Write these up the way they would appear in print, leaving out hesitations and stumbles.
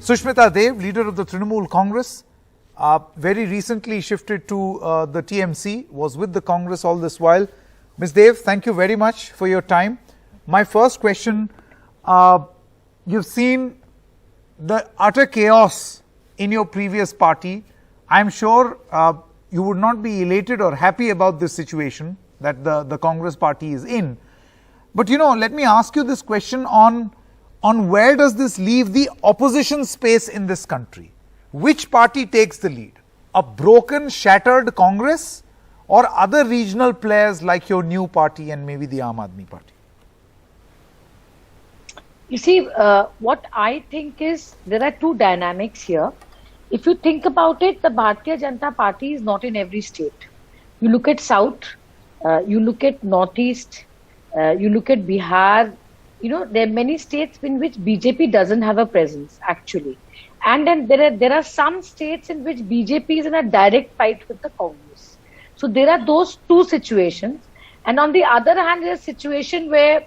Sushmita Dev, leader of the Trinamool Congress, very recently shifted to the TMC, was with the Congress all this while. Ms. Dev, thank you very much for your time. My first question, you've seen the utter chaos in your previous party. I'm sure you would not be elated or happy about this situation that the Congress party is in. But let me ask you this question on where does this leave the opposition space in this country? Which party takes the lead? A broken, shattered Congress or other regional players like your new party and maybe the Aam Aadmi Party? You see, what I think is there are two dynamics here. If you think about it, the Bharatiya Janata Party is not in every state. You look at South, you look at Northeast, you look at Bihar. There are many states in which BJP doesn't have a presence actually. And then there are some states in which BJP is in a direct fight with the Congress. So there are those two situations. And on the other hand, there's a situation where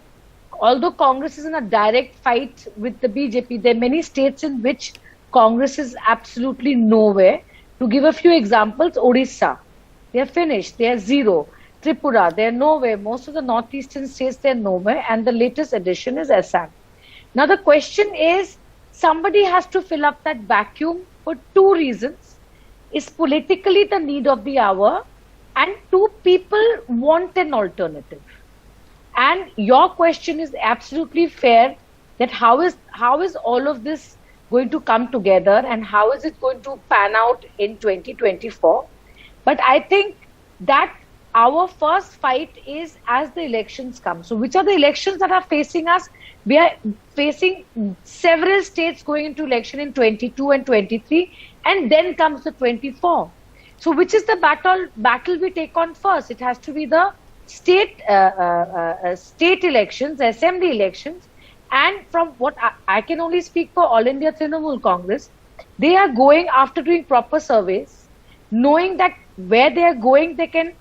although Congress is in a direct fight with the BJP, there are many states in which Congress is absolutely nowhere. To give a few examples, Odisha, they are finished, they are zero. Tripura, they are nowhere. Most of the northeastern states, they are nowhere. And the latest addition is Assam. Now the question is, somebody has to fill up that vacuum for two reasons. Is politically the need of the hour, and two, people want an alternative. And your question is absolutely fair, that how is all of this going to come together and how is it going to pan out in 2024? But I think that our first fight is as the elections come. So which are the elections that are facing us? We are facing several states going into election in 22 and 23, and then comes the 24. So which is the battle we take on first? It has to be the state elections, assembly elections. And from what I can only speak for All India Trinamool Congress, they are going after doing proper surveys, knowing that where they are going, they can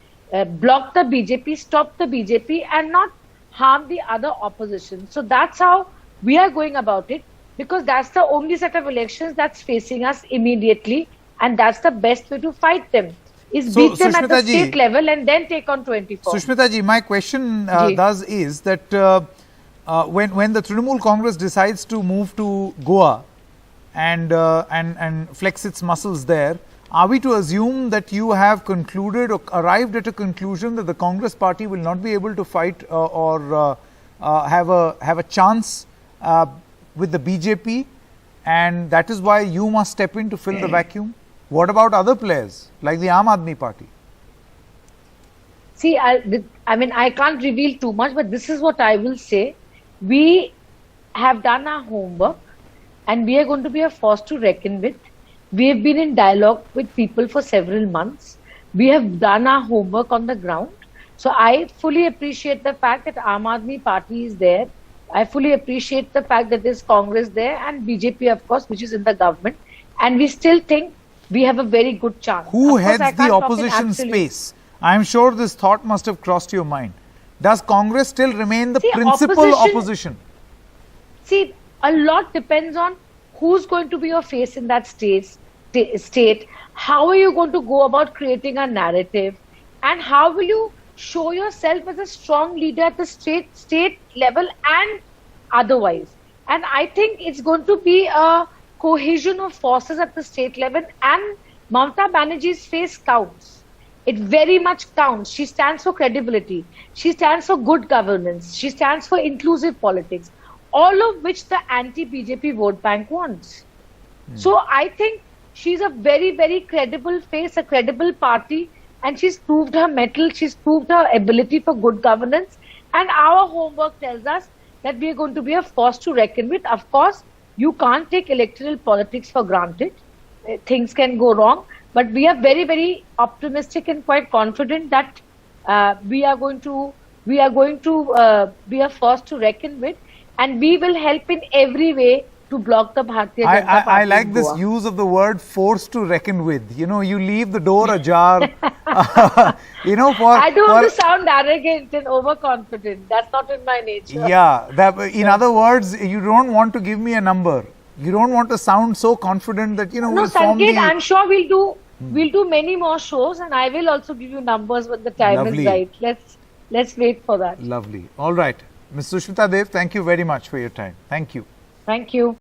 block the BJP, stop the BJP and not harm the other opposition. So that's how we are going about it, because that's the only set of elections that's facing us immediately, and that's the best way to fight them, is beat them at the state level and then take on 24. Sushmita ji, my question is that when the Trinamool Congress decides to move to Goa and flex its muscles there, are we to assume that you have concluded or arrived at a conclusion that the Congress party will not be able to fight or have a chance with the BJP, and that is why you must step in to fill the vacuum? What about other players like the Aam Aadmi Party? See, I can't reveal too much, but this is what I will say. We have done our homework and we are going to be a force to reckon with. We have been in dialogue with people for several months. We have done our homework on the ground. So I fully appreciate the fact that Aam Aadmi Party is there. I fully appreciate the fact that there's Congress there and BJP, of course, which is in the government. And we still think we have a very good chance. Who heads the opposition space? I'm sure this thought must have crossed your mind. Does Congress still remain the principal opposition? See, a lot depends on who's going to be your face in that state. How are you going to go about creating a narrative? And how will you show yourself as a strong leader at the state level and otherwise? And I think it's going to be a cohesion of forces at the state level, and Mamata Banerjee's face counts. It very much counts. She stands for credibility. She stands for good governance. She stands for inclusive politics, all of which the anti-BJP vote bank wants. So I think she's a very, very credible face, a credible party, and she's proved her mettle, she's proved her ability for good governance. And our homework tells us that we are going to be a force to reckon with. Of course, you can't take electoral politics for granted. Things can go wrong. But we are very, very optimistic and quite confident that we are going to be a force to reckon with, and we will help in every way to block the Bharatiya Janata Party. I like this use of the word "force to reckon with." You leave the door ajar. I don't want to sound arrogant and overconfident. That's not in my nature. Yeah. In other words, you don't want to give me a number. You don't want to sound so confident that, you know, No, we'll form Sanket, the... I'm sure we'll do many more shows, and I will also give you numbers when the time Lovely. is right. Let's wait for that. Lovely. All right. Ms. Sushmita Dev, thank you very much for your time. Thank you. Thank you.